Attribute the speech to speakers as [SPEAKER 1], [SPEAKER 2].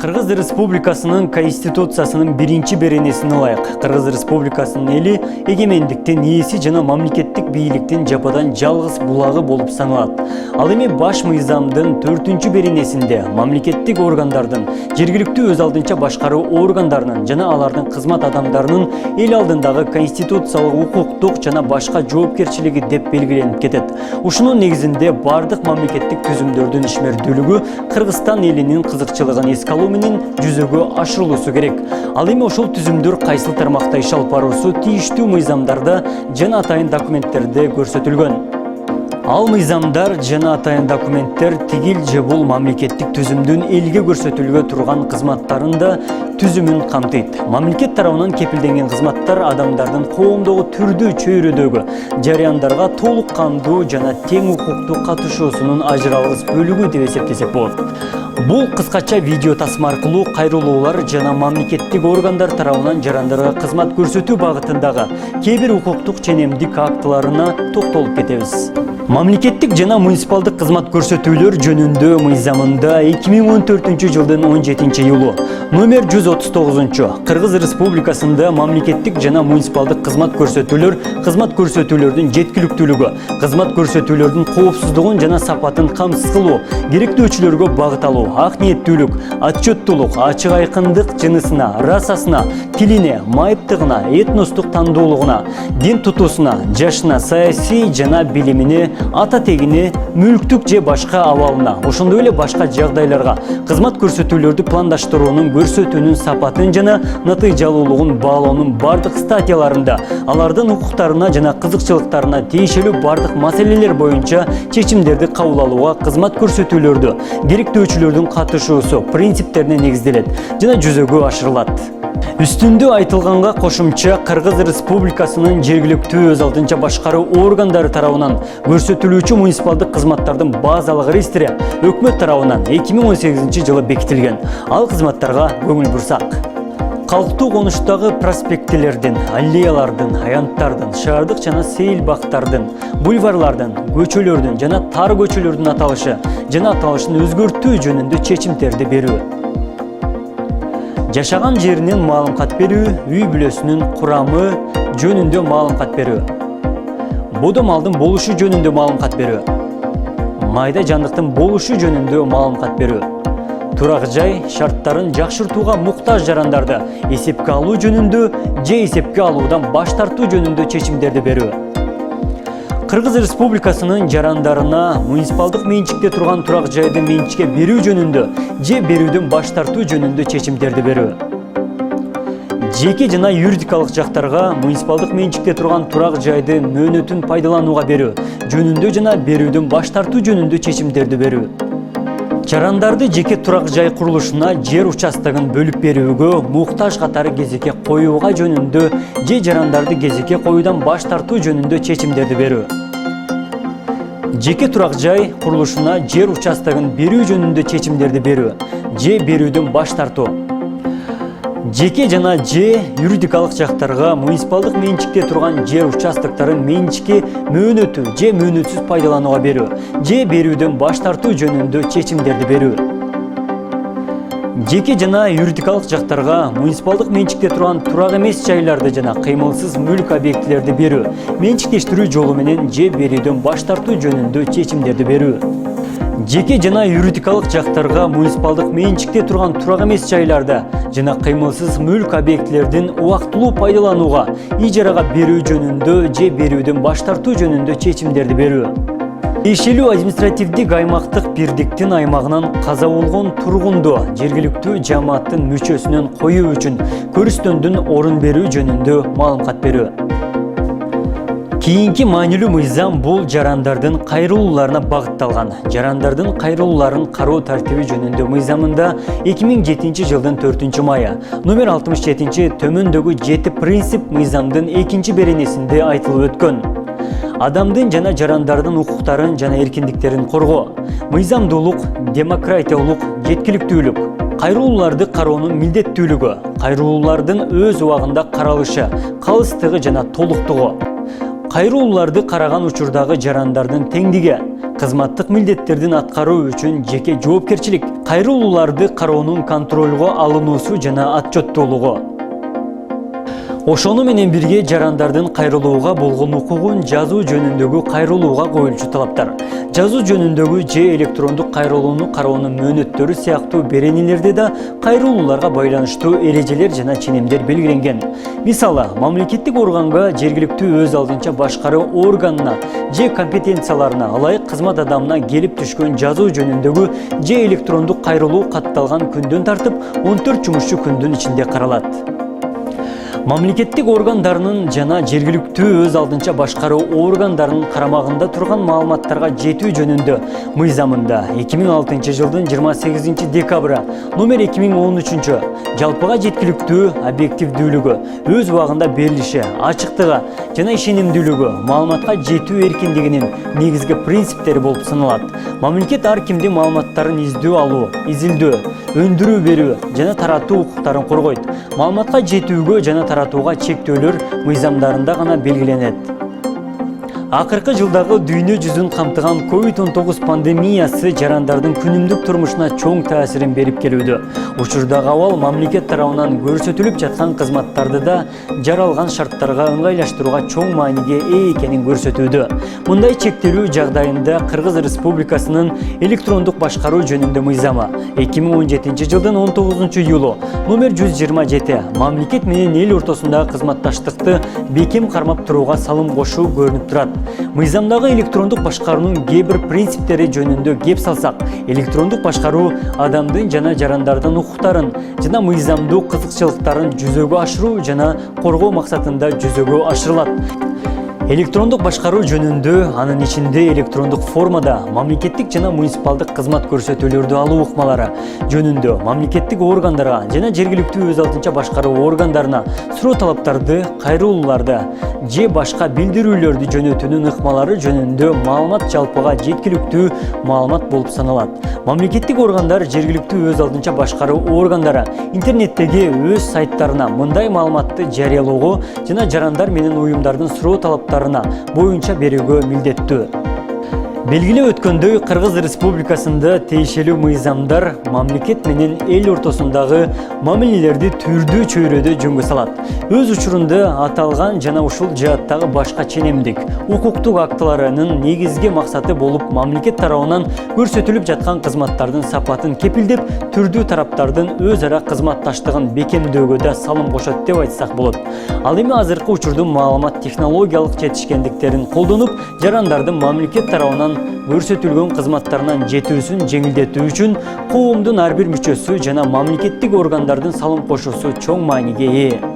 [SPEAKER 1] Кыргыз Республикасынын Конституциясынын биринчи беренесине ылайык Кыргыз Республикасынын эли эгемендиктин ээси жана мамлекеттик бийликтин жападан жалгыз булагы болуп саналат. Ал эми баш мыйзамдын 4-чү беренесинде мамлекеттик органдардын, жергиликтүү өз алдынча башкаруу органдарынын жана алардын кызмат адамдарынын эл алдындагы конституциялык укуктук жана башка жоопкерчилиги деп белгиленип кетет. Ушунун негизинде бардык мамлекеттик түзүмдөрдүн ишмердүүлүгү Кыргызстан элинин кызыкчылыгын эске алуу менен жүзөгө ашырылуусу керек. Ал эми ошол түзүмдөр кайсыл тармакта иш алып баруусу тийиштүү мыйзамдарда жана атайын документтерде көрсөтүлгөн. Ал мыйзамдар жана атайын документтер тигил же бул мамлекеттик түзүмдүн элге көрсөтүлгө турган кызматтарында түзүмүн камтыйт. Мамлекет тарабынан кепилденген кызматтар адамдардын коомдогу түрдүү чөйрөдөгү жарыяндарга толук кандуу жана тең укуктуу катышуусунун ажыралгыс бөлүгү деп эсептесек болот. Бул кыскача видео тасма аркылуу кайрылуулар жана мамлекеттик органдар тарабынан жарандарга кызмат көрсөтүү багытындагы кээ бир укуктук ченемдик актыларына токтолуп кетебиз. Мамлекеттик жана муниципалдык кызмат көрсөтүүлөр жөнүндө мыйзамында 2014 жылдын 17-июлу номер 139 Кыргыз Республикасында мамлекеттик жана муниципалдык кызмат көрсөтүүлөрдүн жеткиликтүүлүгү, кызмат көрсөтүүлөрдүн коопсуздугун жана сапатын камсыз кылуу, керектөөчүлөргө багыт алуу, ак ниеттүүлүк, отчеттуулук, ачык айкындык жынысына, расасына, тилине, майыптыгына, этностук тандоолугуна, дин тутуусуна, жашына, саясий жана билимине, ата тегине, мүлктүк же башка абалына, ошондой эле башка жагдайларга кызмат көрсөтүүлөрдү пландаштыруунун, көрсөтүүнүн сапатын жана натыйжалуулугун баалоонун бардык статьяларында алардын укуктарына жана кызыкчылыктарына тиешелүү бардык маселелер боюнча чечимдерди кабыл алууга кызмат көрсөтүүлөрдү керектөөчүлөрдүн катышуусу принциптерине негизделет жана жүзөгө ашырылат. Үстүндө айтылганга кошумча Кыргыз Республикасынын жергиликтүү өз алдынча башкаруу органдары тарабынан көрсөтүлүүчү муниципалдык кызматтардын базалык реестри өкмөт тарабынан 2018 жылы бекитилген. Ал кызматтарга көңүл бурсак. Калктуу конуштагы проспектилердин, аллеялардын, аянттардын, шаардык жана сейил бактардын, бульварлардын, көчөлөрдүн жана тар көчөлөрдүн аталышы жана аталышын өзгөртүү жөнүндө чечимдерди берүү. Жашаган жеринин маалымат берүү, үй бүлөсүнүн курамы жөнүндө маалымат берүү. Бодо малдын болушу жөнүндө маалымат берүү. Майда жандыктын болушу жөнүндө маалымат берүү. Турак жай шарттарын жакшыртууга муктаж жарандарды эсепке алуу жөнүндө же эсепке алуудан баш тартуу жөнүндө чечимдерди берүү. Кыргыз Республикасынын жарандарына муниципалдык менчикте турган турак жайды менчикке берүү жөнүндө же берүүдөн баш тартуу жөнүндө чечимдерди берүү. Жеке жана юридикалык жактарга муниципалдык менчикте турган турак жайды мөөнөтүн пайдаланууга берүү жөнүндө жана берүүдөн баш тартуу жөнүндө чечимдерди берүү. Жарандарды жеке турак жай курулушуна жер участогун бөлүп берүүгө муктаж катары кезекке коюуга жөнүндө же жарандарды кезекке коюудан баш тартуу жөнүндө чечимдерди берүү. Жеке турак жай курулушуна жер участогун берүү жөнүндө чечимдерди берүү же берүүдөн баш тартуу. Жеке жана же юридикалык жактарга муниципалдык менчикте турган жер участокторун менчикке мөөнөтү же мөөнөтсүз пайдаланууга берүү же берүүдөн баш тартуу жөнүндө чечимдерди берүү. Жеке жана юридикалык жактарга муниципалдык менчикте турган турак эмес жайларды жана кыймылсыз мүлк объектилерди берүү, менчиктештирүү жолу менен же берүүдөн баш тартуу жөнүндө чечимдерди берүү. Жеке жана юридикалык жактарга муниципалдык менчикте турган турак эмес жайларды жана кыймылсыз мүлк объектилердин убактылуу пайдаланууга, ижарага берүү жөнүндө же берүүдөн баш тартуу жөнүндө чечимдерди берүү. Тиешелүү административдик аймактык бирдиктин аймагынан каза болгон тургунду жергиликтүү жамааттын мүчөсүнөн коюу үчүн көрүстөндүн орун берүү жөнүндө маалымат берүү. Кийинки маанилүү мыйзам бул жарандардын кайрылууларына багытталган. Жарандардын кайрылууларын кароо тартиби жөнүндө мыйзамында 2007 жылдын 4-майы номер 67 төмөндөгү 7 принцип мыйзамдын 2 беренесинде айтылып өткөн. Адамдын жана жарандардын укуктарын жана эркиндиктерин коргоо, мыйзамдуулук, демократиялык, жеткиликтүүлүк, кайрылууларды кароонун милдеттүүлүгү, кайрылуулардын өз убагында каралышы, калыстыгы жана толуктугу, кайрылууларды караган учурдагы жарандардын теңдиги, кызматтык милдеттердин аткаруу үчүн жеке жоопкерчилик, кайрылууларды кароонун контролго алынуусу жана отчеттуулугу. Ошону менен бирге жарандардын кайрылууга болгон укугун жазуу жөнүндөгү кайрылууга коюлчу талаптар, жазуу жөнүндөгү же электрондук кайрылууну кароонун мөөнөттөрү сыяктуу беренелерде да кайрылууларга байланыштуу эрежелер жана ченемдер белгиленген. Мисалы, мамлекеттик органга, жергиликтүү өз алдынча башкаруу органына же компетенцияларына ылайык кызмат адамына келип түшкөн жазуу жөнүндөгү же электрондук кайрылуу катталган күндөн тартып 14 жумушчу күндүн ичинде каралат. Мамлекеттик органдарынын жана жергиликтүү өз алдынча башкаруу органдарынын карамагында турган маалыматтарга жетүү жөнүндө мыйзамында 2006 жылдын 28 декабры номер 2013 жалпыга жеткиликтүү, объективдүүлүгү, өз убагында берилиши, ачыктыгы жана ишенимдүүлүгү, маалыматка жетүү эркиндигинин негизги принциптери болуп саналат. Мамлекет ар кимдин маалыматтарын издөө алуу, изилдөө, өндүрүү берүү жана таратуу укуктарын коргойт. Маалыматка жетүүгө жана таратууга чектөөлөр мыйзамдарында гана белгиленет. Акыркы жылдагы дүйнө жүзүн камтыган COVID-19 пандемиясы жарандардын күнүмдүк турмушуна чоң таасирин берип келүүдө. Учурдагы абал мамлекет тарабынан көрсөтүлүп жаткан кызматтарды да жаралган шарттарга ыңгайлаштырууга чоң мааниге ээ экенин көрсөтүүдө. Мындай чектелүү жагдайында Кыргыз Республикасынын электрондук башкаруу жөнүндө мыйзамы 2017 жылдын 19 июлу номер 127 мамлекет менен эл ортосундагы кызматташтыкты бекем кармап турууга салым кошуу көрүнүп турат. Мыйзамдагы электрондук башкаруунун кээ бир принциптери жөнүндө кеп салсак, электрондук башкаруу адамдын жана жарандардын укуктарын жана мыйзамдуу кызыкчылыктарын жүзөгө ашыруу жана коргоо максатында жүзөгө ашырылат. Электрондук башкаруу жөнүндө, анын ичинде электрондук формада мамлекеттик жана муниципалдык кызмат көрсөтүүлөрдү алуу ыкмалары жөнүндө мамлекеттик органдарга жана жергиликтүү өз алдынча башкаруу органдарына суроо талаптарды, кайрылууларды же башка билдирүүлөрдү жөнөтүүнүн ыкмалары жөнүндө маалымат жалпыга жеткиликтүү маалымат болуп саналат. Мамлекеттик органдар, жергиликтүү өз алдынча башкаруу органдары интернеттеги өз сайттарына мындай маалыматты жарыялоого жана жарандар менен уюмдардын суроо талаптарына боюнча берүүгө милдеттүү. Белгилеп өткөндөй, Кыргыз Республикасында тиешелүү мыйзамдар мамлекет менен эл ортосундагы мамилелерди түрдүү чөйрөдө жөнгө салат. Өз учурунда аталган жана ушул жааттагы башка ченемдик, укуктук актыларынын негизги максаты болуп мамлекет тарабынан көрсөтүлүп жаткан кызматтардын сапатын кепилдеп, түрдүү тараптардын өз ара кызматташтыгын бекемдөөгө да салым кошот деп айтсак болот. Ал эми азыркы учурдун маалымат технологиялык жетишкендиктерин колдонуп, жарандардын мамлекет тарабынан көрсөтүлгөн кызматтарынан жетүүсүн жеңилдетүү үчүн коомдун ар бир мүчөсү жана мамлекеттик органдардын салым кошуусу чоң мааниге ээ.